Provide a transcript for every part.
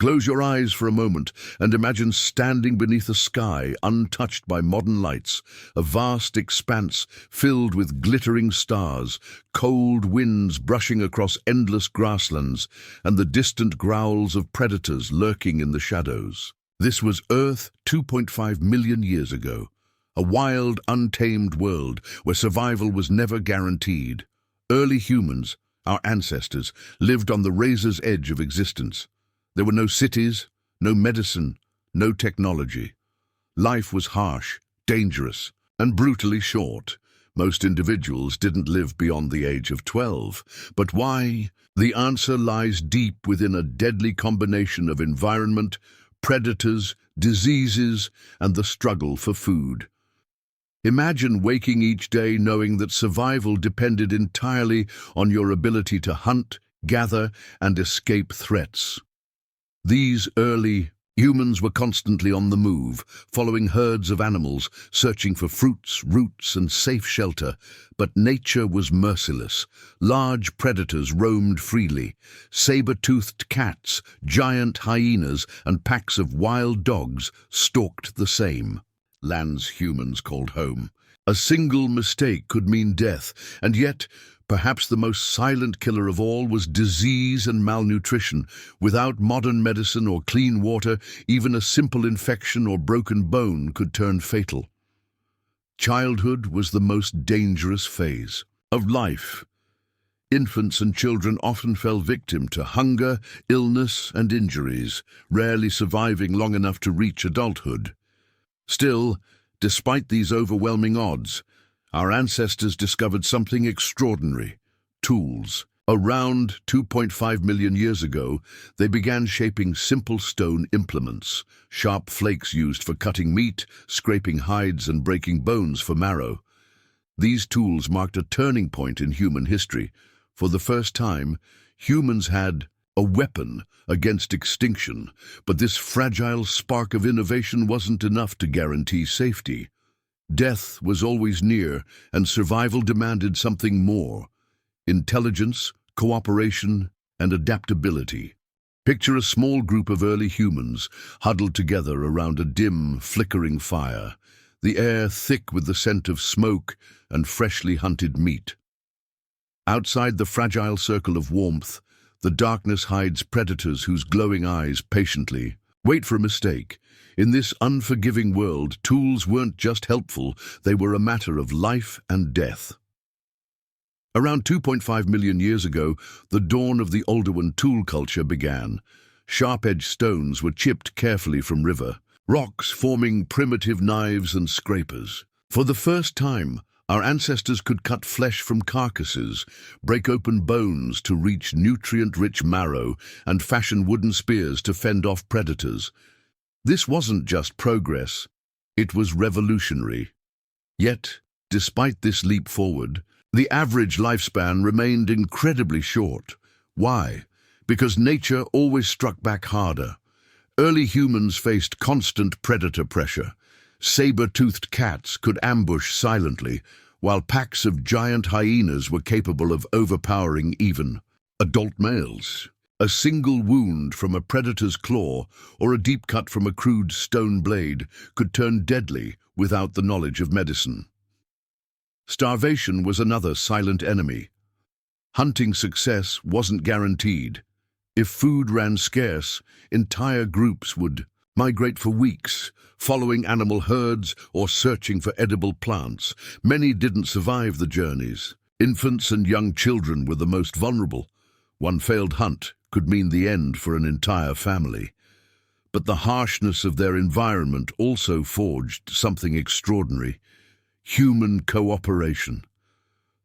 Close your eyes for a moment and imagine standing beneath a sky untouched by modern lights, a vast expanse filled with glittering stars, cold winds brushing across endless grasslands, and the distant growls of predators lurking in the shadows. This was Earth 2.5 million years ago, a wild, untamed world where survival was never guaranteed. Early humans, our ancestors, lived on the razor's edge of existence. There were no cities, no medicine, no technology. Life was harsh, dangerous, and brutally short. Most individuals didn't live beyond the age of 12. But why? The answer lies deep within a deadly combination of environment, predators, diseases, and the struggle for food. Imagine waking each day knowing that survival depended entirely on your ability to hunt, gather, and escape threats. These early humans were constantly on the move, following herds of animals, searching for fruits, roots, and safe shelter. But nature was merciless. Large predators roamed freely. Saber-toothed cats, giant hyenas, and packs of wild dogs stalked the same lands humans called home. A single mistake could mean death, and yet perhaps the most silent killer of all was disease and malnutrition. Without modern medicine or clean water, even a simple infection or broken bone could turn fatal. Childhood was the most dangerous phase of life. Infants and children often fell victim to hunger, illness, and injuries, rarely surviving long enough to reach adulthood. Still, despite these overwhelming odds, our ancestors discovered something extraordinary: tools. Around 2.5 million years ago, they began shaping simple stone implements, sharp flakes used for cutting meat, scraping hides, and breaking bones for marrow. These tools marked a turning point in human history. For the first time, humans had a weapon against extinction, but this fragile spark of innovation wasn't enough to guarantee safety. Death was always near, and survival demanded something more: intelligence, cooperation, and adaptability. Picture a small group of early humans huddled together around a dim, flickering fire, the air thick with the scent of smoke and freshly hunted meat. Outside the fragile circle of warmth, the darkness hides predators whose glowing eyes patiently wait for a mistake. In this unforgiving world, tools weren't just helpful, they were a matter of life and death. Around 2.5 million years ago, the dawn of the Oldowan tool culture began. Sharp-edged stones were chipped carefully from river, rocks forming primitive knives and scrapers. For the first time, our ancestors could cut flesh from carcasses, break open bones to reach nutrient-rich marrow, and fashion wooden spears to fend off predators. This wasn't just progress, it was revolutionary. Yet, despite this leap forward, the average lifespan remained incredibly short. Why? Because nature always struck back harder. Early humans faced constant predator pressure. Saber-toothed cats could ambush silently, while packs of giant hyenas were capable of overpowering even adult males. A single wound from a predator's claw or a deep cut from a crude stone blade could turn deadly without the knowledge of medicine. Starvation was another silent enemy. Hunting success wasn't guaranteed. If food ran scarce, entire groups would migrate for weeks, following animal herds or searching for edible plants. Many didn't survive the journeys. Infants and young children were the most vulnerable. One failed hunt could mean the end for an entire family. But the harshness of their environment also forged something extraordinary: human cooperation.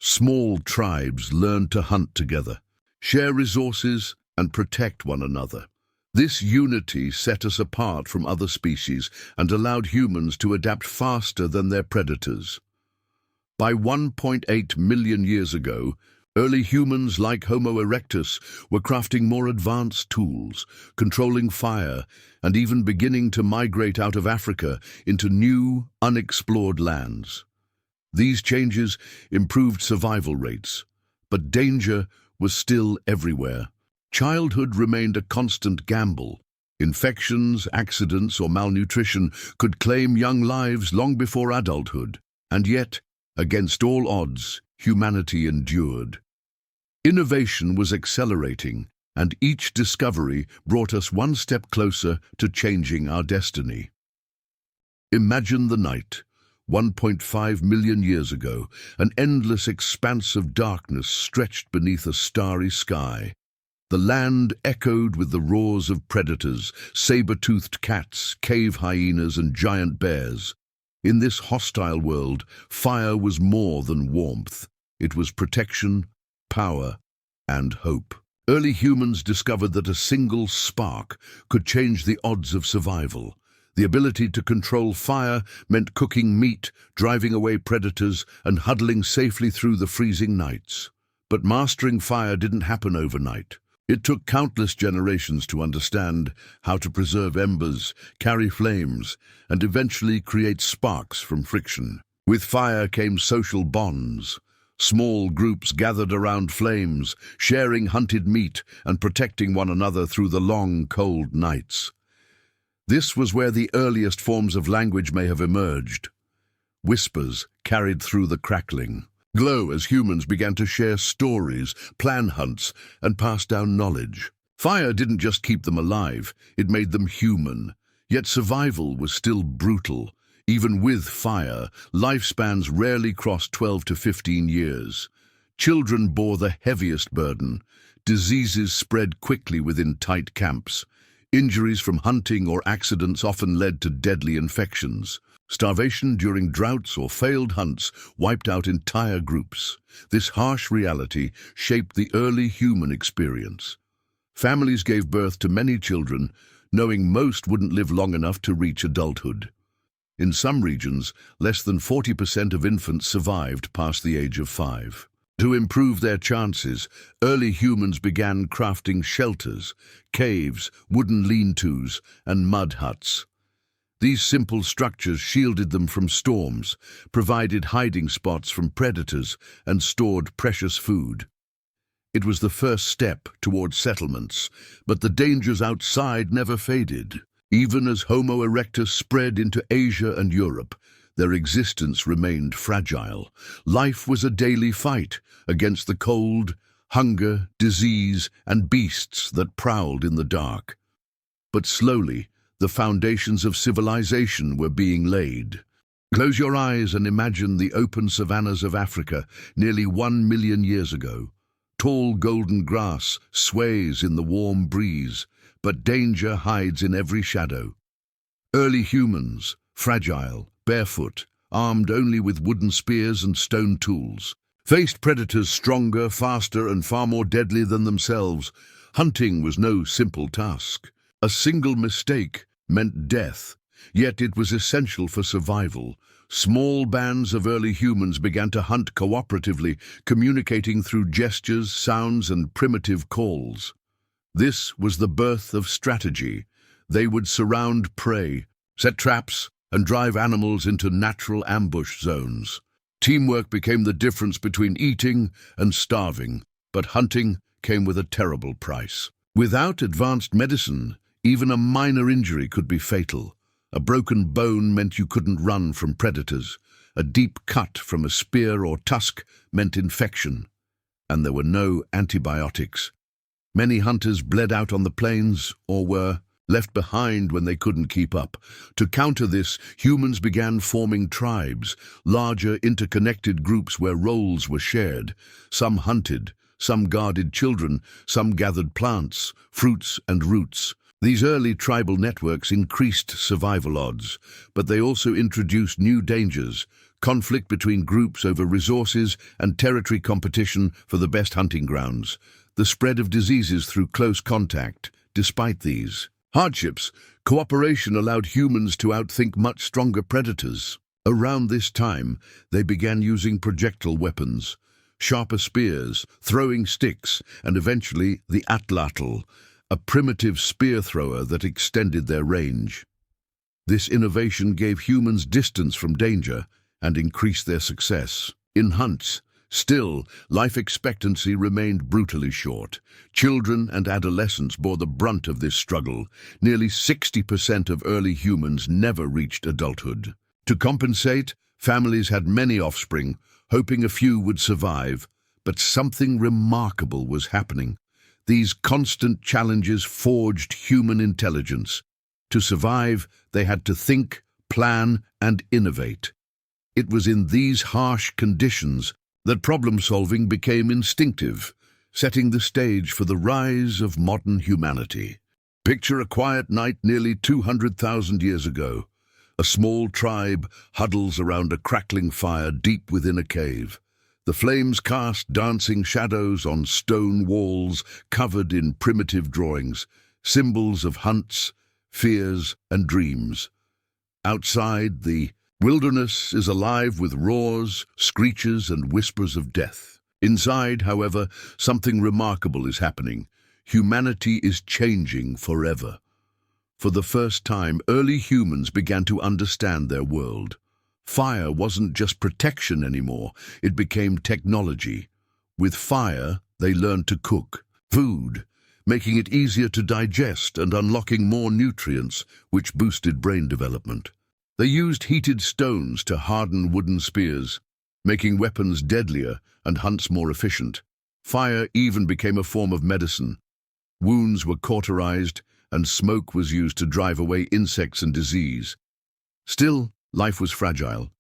Small tribes learned to hunt together, share resources, and protect one another. This unity set us apart from other species and allowed humans to adapt faster than their predators. By 1.8 million years ago, early humans like Homo erectus were crafting more advanced tools, controlling fire, and even beginning to migrate out of Africa into new, unexplored lands. These changes improved survival rates, but danger was still everywhere. Childhood remained a constant gamble. Infections, accidents, or malnutrition could claim young lives long before adulthood. And yet, against all odds, humanity endured. Innovation was accelerating, and each discovery brought us one step closer to changing our destiny. Imagine the night. 1.5 million years ago, an endless expanse of darkness stretched beneath a starry sky. The land echoed with the roars of predators, saber-toothed cats, cave hyenas, and giant bears. In this hostile world, fire was more than warmth. It was protection, power, and hope. Early humans discovered that a single spark could change the odds of survival. The ability to control fire meant cooking meat, driving away predators, and huddling safely through the freezing nights. But mastering fire didn't happen overnight. It took countless generations to understand how to preserve embers, carry flames, and eventually create sparks from friction. With fire came social bonds. Small groups gathered around flames, sharing hunted meat and protecting one another through the long, cold nights. This was where the earliest forms of language may have emerged. Whispers carried through the crackling. Glow as humans began to share stories, plan hunts, and pass down knowledge. Fire didn't just keep them alive, it made them human. Yet survival was still brutal. Even with fire, lifespans rarely crossed 12 to 15 years. Children bore the heaviest burden. Diseases spread quickly within tight camps. Injuries from hunting or accidents often led to deadly infections. Starvation during droughts or failed hunts wiped out entire groups. This harsh reality shaped the early human experience. Families gave birth to many children, knowing most wouldn't live long enough to reach adulthood. In some regions, less than 40% of infants survived past the age of 5. To improve their chances, early humans began crafting shelters, caves, wooden lean-tos, and mud huts. These simple structures shielded them from storms, provided hiding spots from predators, and stored precious food. It was the first step toward settlements, but the dangers outside never faded. Even as Homo erectus spread into Asia and Europe, their existence remained fragile. Life was a daily fight against the cold, hunger, disease, and beasts that prowled in the dark. But slowly, the foundations of civilization were being laid. Close your eyes and imagine the open savannas of Africa nearly 1 million years ago. Tall golden grass sways in the warm breeze, but danger hides in every shadow. Early humans, fragile, barefoot, armed only with wooden spears and stone tools, faced predators stronger, faster, and far more deadly than themselves. Hunting was no simple task. A single mistake meant death, yet it was essential for survival. Small bands of early humans began to hunt cooperatively, communicating through gestures, sounds, and primitive calls. This was the birth of strategy. They would surround prey, set traps, and drive animals into natural ambush zones. Teamwork became the difference between eating and starving, but hunting came with a terrible price. Without advanced medicine, even a minor injury could be fatal. A broken bone meant you couldn't run from predators. A deep cut from a spear or tusk meant infection. And there were no antibiotics. Many hunters bled out on the plains or were left behind when they couldn't keep up. To counter this, humans began forming tribes, larger interconnected groups where roles were shared. Some hunted, some guarded children, some gathered plants, fruits, and roots. These early tribal networks increased survival odds, but they also introduced new dangers: conflict between groups over resources and territory competition for the best hunting grounds, the spread of diseases through close contact. Despite these hardships, cooperation allowed humans to outthink much stronger predators. Around this time, they began using projectile weapons, sharper spears, throwing sticks, and eventually the atlatl, a primitive spear thrower that extended their range. This innovation gave humans distance from danger and increased their success. In hunts, Still, life expectancy remained brutally short. Children and adolescents bore the brunt of this struggle. Nearly 60% of early humans never reached adulthood. To compensate, families had many offspring, hoping a few would survive. But something remarkable was happening. These constant challenges forged human intelligence. To survive, they had to think, plan, and innovate. It was in these harsh conditions that problem-solving became instinctive, setting the stage for the rise of modern humanity. Picture a quiet night nearly 200,000 years ago. A small tribe huddles around a crackling fire deep within a cave. The flames cast dancing shadows on stone walls covered in primitive drawings, symbols of hunts, fears, and dreams. Outside, the wilderness is alive with roars, screeches, and whispers of death. Inside, however, something remarkable is happening. Humanity is changing forever. For the first time, early humans began to understand their world. Fire wasn't just protection anymore, it became technology. With fire, they learned to cook food, making it easier to digest and unlocking more nutrients, which boosted brain development. They used heated stones to harden wooden spears, making weapons deadlier and hunts more efficient. Fire even became a form of medicine. Wounds were cauterized, and smoke was used to drive away insects and disease. Still, life was fragile.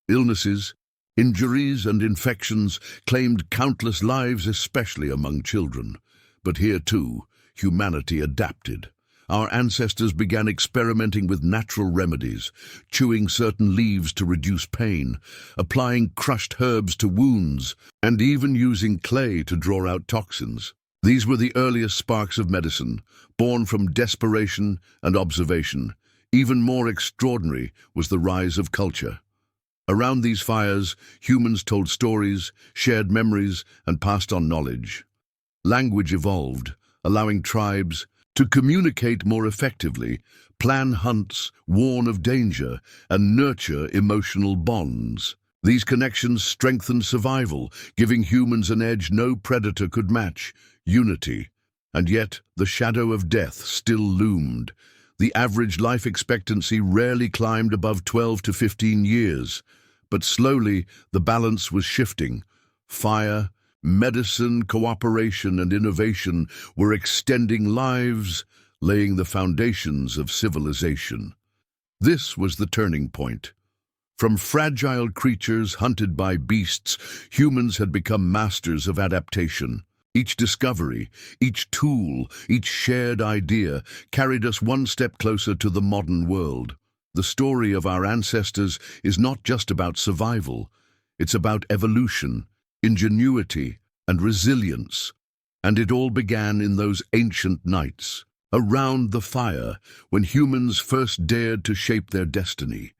Illnesses, injuries, and infections claimed countless lives, especially among children. But here, too, humanity adapted. Our ancestors began experimenting with natural remedies, chewing certain leaves to reduce pain, applying crushed herbs to wounds, and even using clay to draw out toxins. These were the earliest sparks of medicine, born from desperation and observation. Even more extraordinary was the rise of culture. Around these fires, humans told stories, shared memories, and passed on knowledge. Language evolved, allowing tribes to communicate more effectively, plan hunts, warn of danger, and nurture emotional bonds. These connections strengthened survival, giving humans an edge no predator could match: unity. And yet, the shadow of death still loomed. The average life expectancy rarely climbed above 12 to 15 years. But slowly, the balance was shifting. Fire, medicine, cooperation, and innovation were extending lives, laying the foundations of civilization. This was the turning point. From fragile creatures hunted by beasts, humans had become masters of adaptation. Each discovery, each tool, each shared idea carried us one step closer to the modern world. The story of our ancestors is not just about survival. It's about evolution, ingenuity, and resilience. And it all began in those ancient nights, around the fire, when humans first dared to shape their destiny.